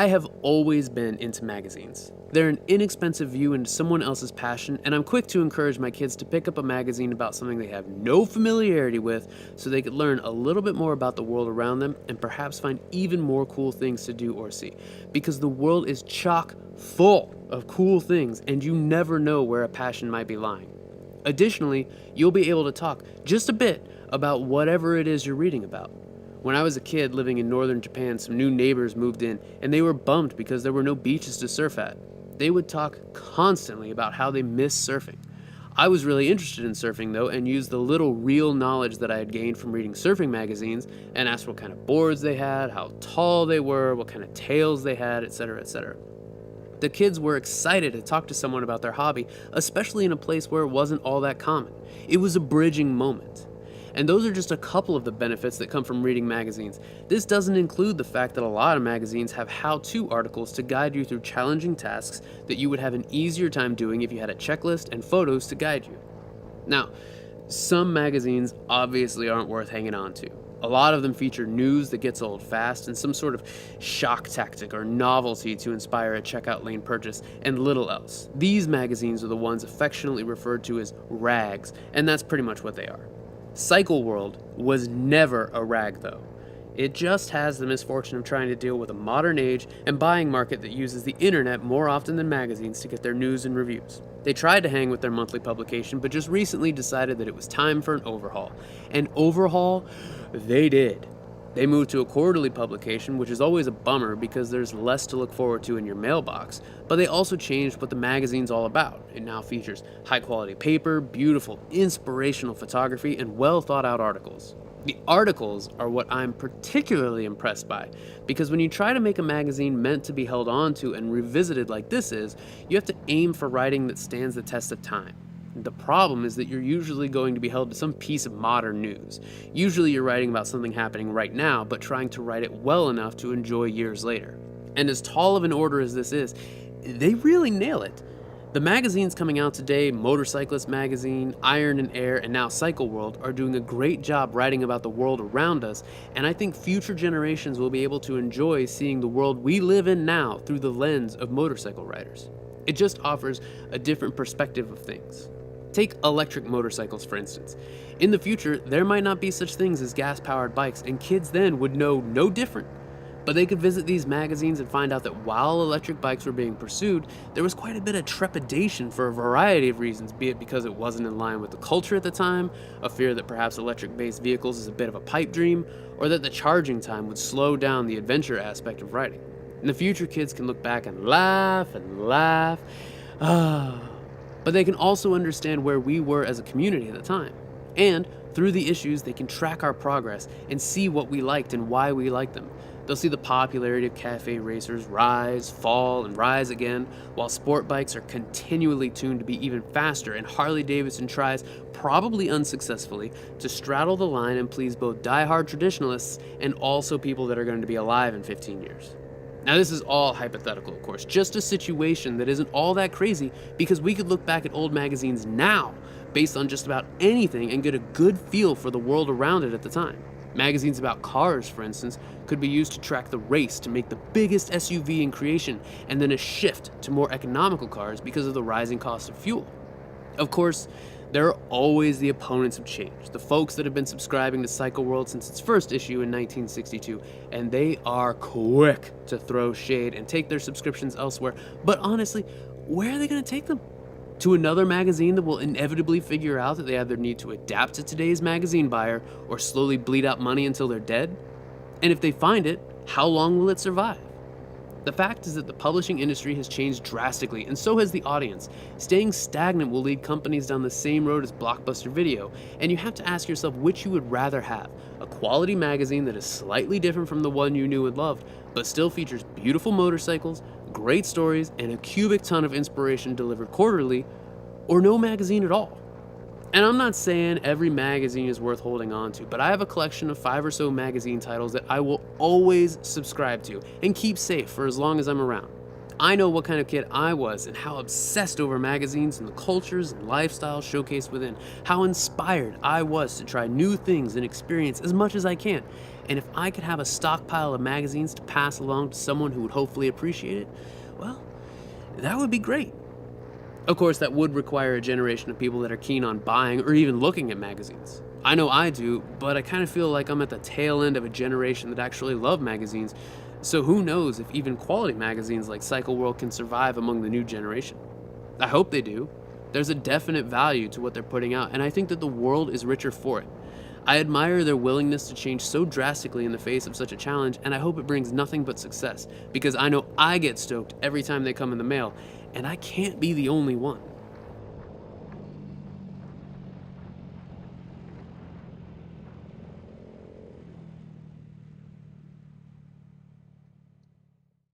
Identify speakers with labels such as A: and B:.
A: I have always been into magazines. They're an inexpensive view into someone else's passion, and I'm quick to encourage my kids to pick up a magazine about something they have no familiarity with so they could learn a little bit more about the world around them and perhaps find even more cool things to do or see. Because the world is chock full of cool things, and you never know where a passion might be lying. Additionally, you'll be able to talk just a bit about whatever it is you're reading about. When I was a kid living in northern Japan, some new neighbors moved in, and they were bummed because there were no beaches to surf at. They would talk constantly about how they miss surfing. I was really interested in surfing though, and used the little real knowledge that I had gained from reading surfing magazines and asked what kind of boards they had, how tall they were, what kind of tails they had, etc., etc. The kids were excited to talk to someone about their hobby, especially in a place where it wasn't all that common. It was a bridging moment. And those are just a couple of the benefits that come from reading magazines. This doesn't include the fact that a lot of magazines have how-to articles to guide you through challenging tasks that you would have an easier time doing if you had a checklist and photos to guide you. Now, some magazines obviously aren't worth hanging on to. A lot of them feature news that gets old fast and some sort of shock tactic or novelty to inspire a checkout lane purchase and little else. These magazines are the ones affectionately referred to as rags, and that's pretty much what they are. Cycle World was never a rag though. It just has the misfortune of trying to deal with a modern age and buying market that uses the internet more often than magazines to get their news and reviews. They tried to hang with their monthly publication, but just recently decided that it was time for an overhaul. And overhaul, they did. They moved to a quarterly publication, which is always a bummer because there's less to look forward to in your mailbox, but they also changed what the magazine's all about. It now features high-quality paper, beautiful, inspirational photography, and well-thought-out articles. The articles are what I'm particularly impressed by, because when you try to make a magazine meant to be held on to and revisited like this is, you have to aim for writing that stands the test of time. The problem is that you're usually going to be held to some piece of modern news. Usually you're writing about something happening right now, but trying to write it well enough to enjoy years later. And as tall of an order as this is, they really nail it. The magazines coming out today, Motorcyclist Magazine, Iron and Air, and now Cycle World, are doing a great job writing about the world around us, and I think future generations will be able to enjoy seeing the world we live in now through the lens of motorcycle riders. It just offers a different perspective of things. Take electric motorcycles, for instance. In the future, there might not be such things as gas-powered bikes, and kids then would know no different. But they could visit these magazines and find out that while electric bikes were being pursued, there was quite a bit of trepidation for a variety of reasons, be it because it wasn't in line with the culture at the time, a fear that perhaps electric-based vehicles is a bit of a pipe dream, or that the charging time would slow down the adventure aspect of riding. In the future, kids can look back and laugh. But they can also understand where we were as a community at the time. And through the issues, they can track our progress and see what we liked and why we liked them. They'll see the popularity of cafe racers rise, fall, and rise again, while sport bikes are continually tuned to be even faster, and Harley-Davidson tries, probably unsuccessfully, to straddle the line and please both die-hard traditionalists and also people that are going to be alive in 15 years. Now this is all hypothetical, of course, just a situation that isn't all that crazy because we could look back at old magazines now based on just about anything and get a good feel for the world around it at the time. Magazines about cars, for instance, could be used to track the race to make the biggest SUV in creation and then a shift to more economical cars because of the rising cost of fuel. Of course, there are always the opponents of change, the folks that have been subscribing to Cycle World since its first issue in 1962, and they are quick to throw shade and take their subscriptions elsewhere. But honestly, where are they going to take them? To another magazine that will inevitably figure out that they either need to adapt to today's magazine buyer or slowly bleed out money until they're dead? And if they find it, how long will it survive? The fact is that the publishing industry has changed drastically, and so has the audience. Staying stagnant will lead companies down the same road as Blockbuster Video, and you have to ask yourself which you would rather have. A quality magazine that is slightly different from the one you knew and loved, but still features beautiful motorcycles, great stories, and a cubic ton of inspiration delivered quarterly, or no magazine at all. And I'm not saying every magazine is worth holding on to, but I have a collection of 5 or so magazine titles that I will always subscribe to and keep safe for as long as I'm around. I know what kind of kid I was and how obsessed over magazines and the cultures and lifestyles showcased within, how inspired I was to try new things and experience as much as I can. And if I could have a stockpile of magazines to pass along to someone who would hopefully appreciate it, well, that would be great. Of course, that would require a generation of people that are keen on buying or even looking at magazines. I know I do, but I kind of feel like I'm at the tail end of a generation that actually love magazines, so who knows if even quality magazines like Cycle World can survive among the new generation. I hope they do. There's a definite value to what they're putting out, and I think that the world is richer for it. I admire their willingness to change so drastically in the face of such a challenge, and I hope it brings nothing but success, because I know I get stoked every time they come in the mail, and I can't be the only one.